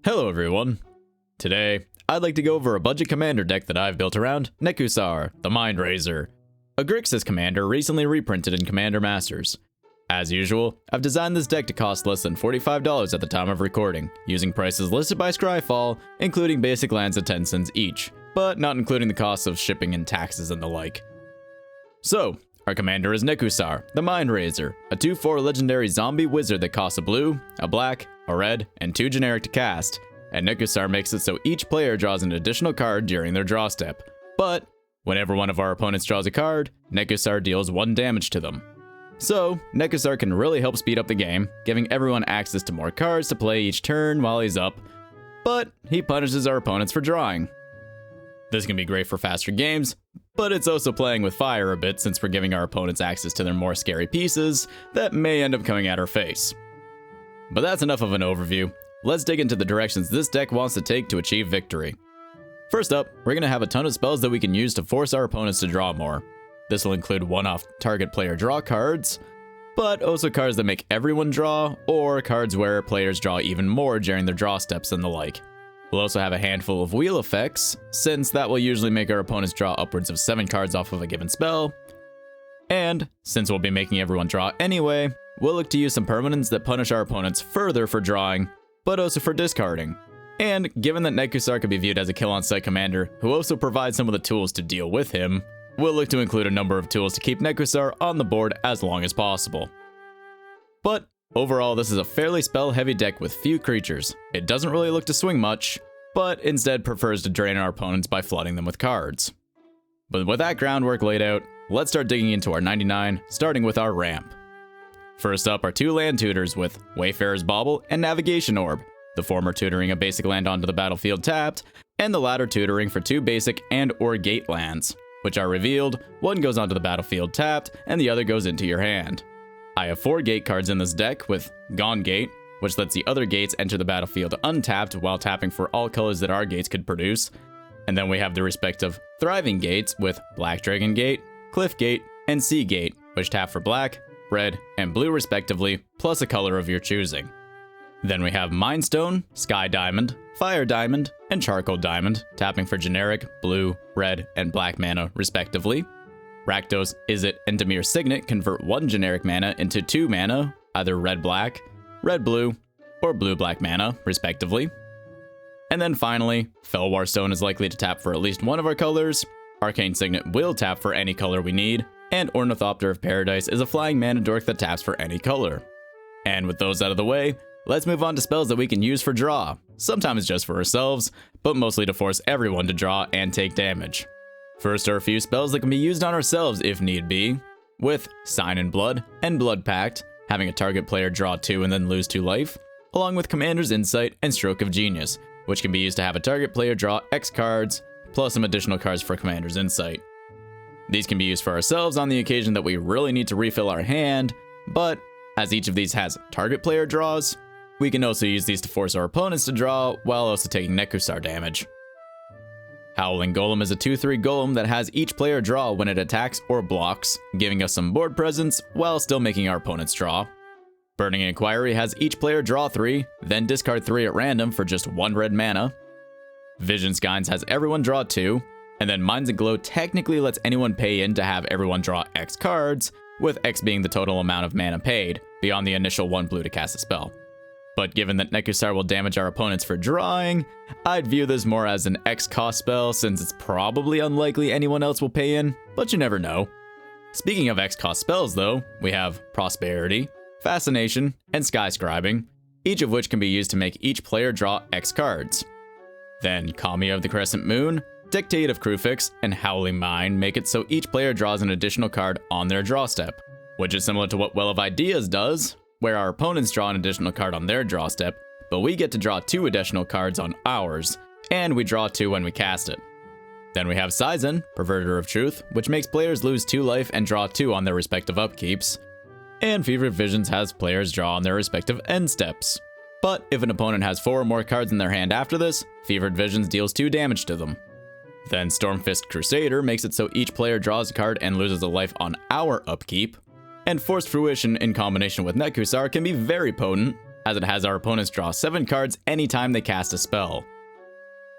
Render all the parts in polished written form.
Hello everyone! Today, I'd like to go over a budget commander deck that I've built around Nekusar, the Mindrazer, a Grixis commander recently reprinted in Commander Masters. As usual, I've designed this deck to cost less than $45 at the time of recording, using prices listed by Scryfall, including basic lands at 10 cents each, but not including the costs of shipping and taxes and the like. So, our commander is Nekusar, the Mindrazer, a 2/4 legendary zombie wizard that costs a blue, a black, a red, and 2 generic to cast, and Nekusar makes it so each player draws an additional card during their draw step. But, whenever one of our opponents draws a card, Nekusar deals 1 damage to them. So, Nekusar can really help speed up the game, giving everyone access to more cards to play each turn while he's up, but he punishes our opponents for drawing. This can be great for faster games, but it's also playing with fire a bit since we're giving our opponents access to their more scary pieces that may end up coming at our face. But that's enough of an overview. Let's dig into the directions this deck wants to take to achieve victory. First up, we're going to have a ton of spells that we can use to force our opponents to draw more. This will include one-off target player draw cards, but also cards that make everyone draw, or cards where players draw even more during their draw steps and the like. We'll also have a handful of wheel effects, since that will usually make our opponents draw upwards of 7 cards off of a given spell. And, since we'll be making everyone draw anyway, we'll look to use some permanents that punish our opponents further for drawing, but also for discarding. And given that Nekusar can be viewed as a kill-on-sight commander who also provides some of the tools to deal with him, we'll look to include a number of tools to keep Nekusar on the board as long as possible. But overall, this is a fairly spell-heavy deck with few creatures. It doesn't really look to swing much, but instead prefers to drain our opponents by flooding them with cards. But with that groundwork laid out, let's start digging into our 99, starting with our ramp. First up are 2 land tutors with Wayfarer's Bauble and Navigation Orb, the former tutoring a basic land onto the battlefield tapped, and the latter tutoring for 2 basic and/or gate lands, which are revealed, one goes onto the battlefield tapped, and the other goes into your hand. I have 4 gate cards in this deck with Gone Gate, which lets the other gates enter the battlefield untapped while tapping for all colors that our gates could produce, and then we have the respective Thriving Gates with Black Dragon Gate, Cliff Gate, and Sea Gate, which tap for black, red, and blue respectively, plus a color of your choosing. Then we have Mind Stone, Sky Diamond, Fire Diamond, and Charcoal Diamond, tapping for generic, blue, red, and black mana respectively. Rakdos, Izzet, and Dimir Signet convert 1 generic mana into 2 mana, either red-black, red-blue, or blue-black mana, respectively. And then finally, Felwar Stone is likely to tap for at least one of our colors, Arcane Signet will tap for any color we need, and Ornithopter of Paradise is a flying mana dork that taps for any color. And with those out of the way, let's move on to spells that we can use for draw, sometimes just for ourselves, but mostly to force everyone to draw and take damage. First are a few spells that can be used on ourselves if need be, with Sign in Blood and Blood Pact, having a target player draw 2 and then lose 2 life, along with Commander's Insight and Stroke of Genius, which can be used to have a target player draw X cards, plus some additional cards for Commander's Insight. These can be used for ourselves on the occasion that we really need to refill our hand, but as each of these has target player draws, we can also use these to force our opponents to draw while also taking Nekusar damage. Howling Golem is a 2/3 golem that has each player draw when it attacks or blocks, giving us some board presence while still making our opponents draw. Burning Inquiry has each player draw 3, then discard 3 at random for just 1 red mana. Vision Skynes has everyone draw 2, and then Minds Aglow technically lets anyone pay in to have everyone draw X cards, with X being the total amount of mana paid, beyond the initial 1 blue to cast a spell. But given that Nekusar will damage our opponents for drawing, I'd view this more as an X cost spell since it's probably unlikely anyone else will pay in, but you never know. Speaking of X cost spells though, we have Prosperity, Fascination, and Skyscribing, each of which can be used to make each player draw X cards. Then Kami of the Crescent Moon, Dictate of Krufix, and Howling Mine make it so each player draws an additional card on their draw step, which is similar to what Well of Ideas does, where our opponents draw an additional card on their draw step, but we get to draw 2 additional cards on ours, and we draw 2 when we cast it. Then we have Saizen, Perverter of Truth, which makes players lose 2 life and draw 2 on their respective upkeeps, and Fevered Visions has players draw on their respective end steps. But if an opponent has 4 or more cards in their hand after this, Fevered Visions deals 2 damage to them. Then Stormfist Crusader makes it so each player draws a card and loses a life on our upkeep, and Forced Fruition in combination with Nekusar can be very potent, as it has our opponents draw 7 cards anytime they cast a spell.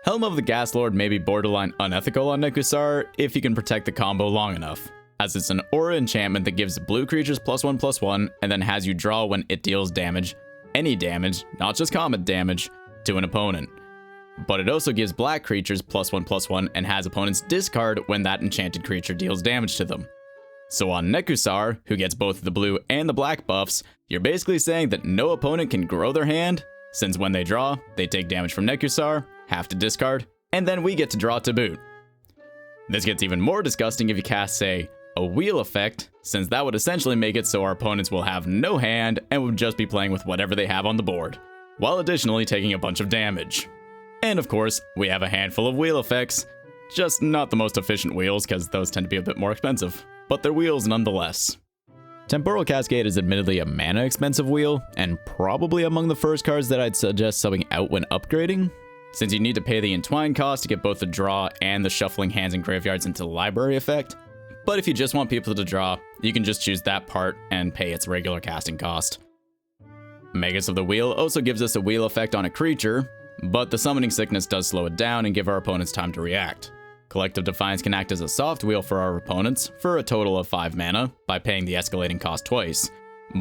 Helm of the Gas Lord may be borderline unethical on Nekusar if you can protect the combo long enough, as it's an aura enchantment that gives blue creatures +1/+1 and then has you draw when it deals damage, any damage, not just combat damage, to an opponent. But it also gives black creatures +1/+1 and has opponents discard when that enchanted creature deals damage to them. So on Nekusar, who gets both the blue and the black buffs, you're basically saying that no opponent can grow their hand, since when they draw, they take damage from Nekusar, have to discard, and then we get to draw to boot. This gets even more disgusting if you cast, say, a wheel effect, since that would essentially make it so our opponents will have no hand and would just be playing with whatever they have on the board, while additionally taking a bunch of damage. And of course, we have a handful of wheel effects, just not the most efficient wheels because those tend to be a bit more expensive, but they're wheels nonetheless. Temporal Cascade is admittedly a mana expensive wheel, and probably among the first cards that I'd suggest subbing out when upgrading, since you need to pay the Entwine cost to get both the draw and the shuffling hands and graveyards into the library effect. But if you just want people to draw, you can just choose that part and pay its regular casting cost. Magus of the Wheel also gives us a wheel effect on a creature, but the summoning sickness does slow it down and give our opponents time to react. Collective Defiance can act as a soft wheel for our opponents for a total of 5 mana by paying the escalating cost twice,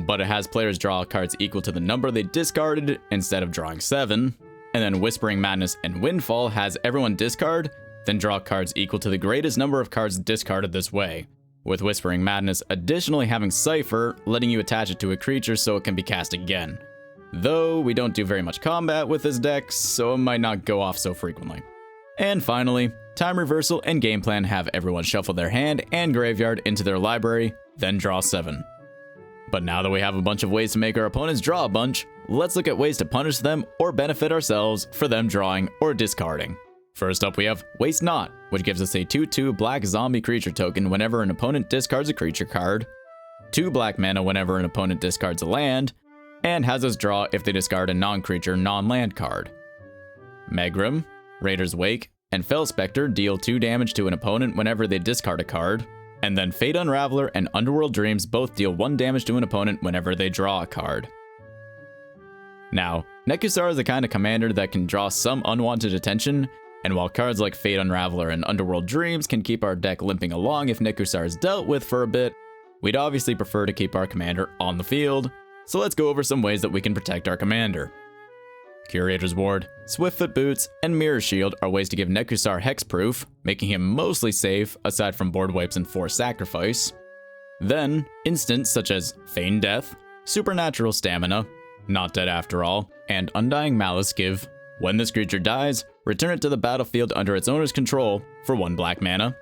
but it has players draw cards equal to the number they discarded instead of drawing 7, and then Whispering Madness and Windfall has everyone discard, then draw cards equal to the greatest number of cards discarded this way, with Whispering Madness additionally having Cipher, letting you attach it to a creature so it can be cast again. Though we don't do very much combat with this deck, so it might not go off so frequently. And finally, Time Reversal and Game Plan have everyone shuffle their hand and graveyard into their library, then draw 7. But now that we have a bunch of ways to make our opponents draw a bunch, let's look at ways to punish them or benefit ourselves for them drawing or discarding. First up we have Waste Not, which gives us a 2/2 black zombie creature token whenever an opponent discards a creature card, 2 black mana whenever an opponent discards a land, and has us draw if they discard a non-creature non-land card. Megrim, Raider's Wake, and Fell Spectre deal 2 damage to an opponent whenever they discard a card, and then Fate Unraveler and Underworld Dreams both deal 1 damage to an opponent whenever they draw a card. Now, Nekusar is the kind of commander that can draw some unwanted attention, and while cards like Fate Unraveler and Underworld Dreams can keep our deck limping along if Nekusar is dealt with for a bit, we'd obviously prefer to keep our commander on the field, so let's go over some ways that we can protect our commander. Curator's Ward, Swiftfoot Boots, and Mirror Shield are ways to give Nekusar hexproof, making him mostly safe aside from board wipes and forced sacrifice. Then, instants such as Feign Death, Supernatural Stamina, Not Dead After All, and Undying Malice give, when this creature dies, return it to the battlefield under its owner's control for 1 black mana.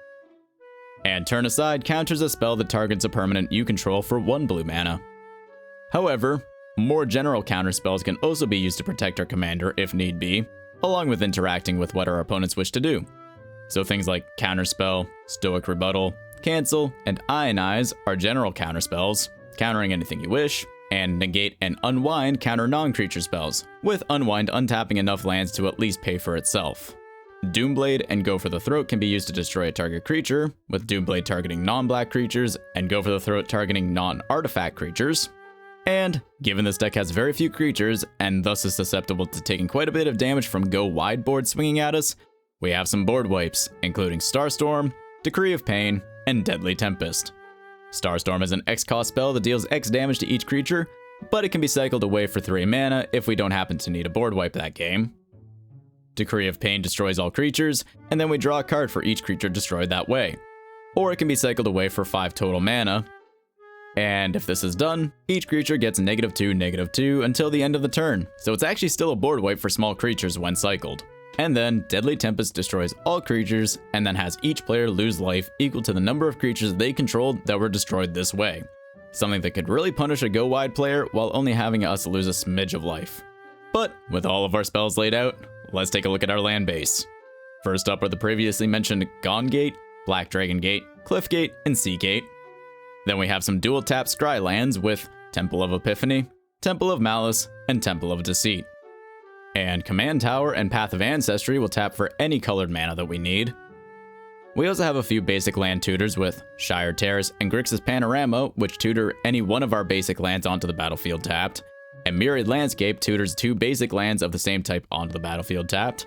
And Turn Aside counters a spell that targets a permanent you control for 1 blue mana. However, more general counterspells can also be used to protect our commander if need be, along with interacting with what our opponents wish to do. So things like Counterspell, Stoic Rebuttal, Cancel, and Ionize are general counterspells, countering anything you wish, and Negate and Unwind counter non-creature spells, with Unwind untapping enough lands to at least pay for itself. Doomblade and Go for the Throat can be used to destroy a target creature, with Doomblade targeting non-black creatures, and Go for the Throat targeting non-artifact creatures. And, given this deck has very few creatures, and thus is susceptible to taking quite a bit of damage from Go Wide board swinging at us, we have some board wipes, including Starstorm, Decree of Pain, and Deadly Tempest. Starstorm is an X-cost spell that deals X damage to each creature, but it can be cycled away for 3 mana if we don't happen to need a board wipe that game. Decree of Pain destroys all creatures, and then we draw a card for each creature destroyed that way. Or it can be cycled away for 5 total mana, and if this is done, each creature gets -2/-2 until the end of the turn, so it's actually still a board wipe for small creatures when cycled. And then Deadly Tempest destroys all creatures, and then has each player lose life equal to the number of creatures they controlled that were destroyed this way. Something that could really punish a Go Wide player while only having us lose a smidge of life. But with all of our spells laid out, let's take a look at our land base. First up are the previously mentioned Gone Gate, Black Dragon Gate, Cliff Gate, and Sea Gate. Then we have some dual tap scry lands with Temple of Epiphany, Temple of Malice, and Temple of Deceit. And Command Tower and Path of Ancestry will tap for any colored mana that we need. We also have a few basic land tutors with Shire Terrace and Grixis Panorama, which tutor any one of our basic lands onto the battlefield tapped, and Myriad Landscape tutors 2 basic lands of the same type onto the battlefield tapped.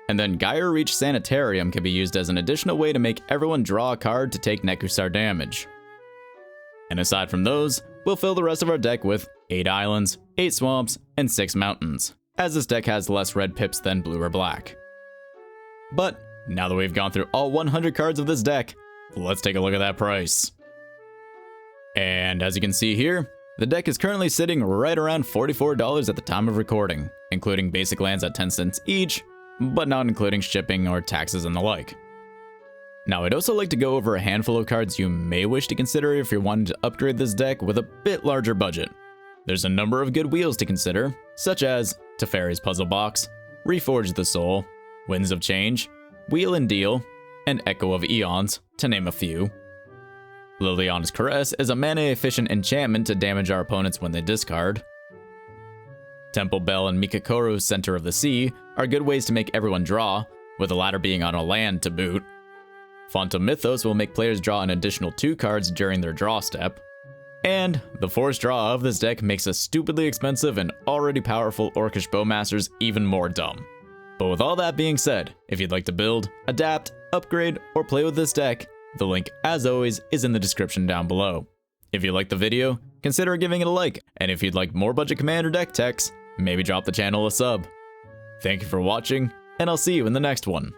And then Gyre Reach Sanitarium can be used as an additional way to make everyone draw a card to take Nekusar damage. And aside from those, we'll fill the rest of our deck with 8 islands, 8 swamps, and 6 mountains, as this deck has less red pips than blue or black. But now that we've gone through all 100 cards of this deck, let's take a look at that price. And as you can see here, the deck is currently sitting right around $44 at the time of recording, including basic lands at 10 cents each, but not including shipping or taxes and the like. Now, I'd also like to go over a handful of cards you may wish to consider if you're wanting to upgrade this deck with a bit larger budget. There's a number of good wheels to consider, such as Teferi's Puzzle Box, Reforge the Soul, Winds of Change, Wheel and Deal, and Echo of Eons, to name a few. Liliana's Caress is a mana-efficient enchantment to damage our opponents when they discard. Temple Bell and Mikakoro's Center of the Sea are good ways to make everyone draw, with the latter being on a land to boot. Font of Mythos will make players draw an additional 2 cards during their draw step. And the forced draw of this deck makes a stupidly expensive and already powerful Orcish Bowmasters even more dumb. But with all that being said, if you'd like to build, adapt, upgrade, or play with this deck, the link, as always, is in the description down below. If you liked the video, consider giving it a like, and if you'd like more budget commander deck techs, maybe drop the channel a sub. Thank you for watching, and I'll see you in the next one.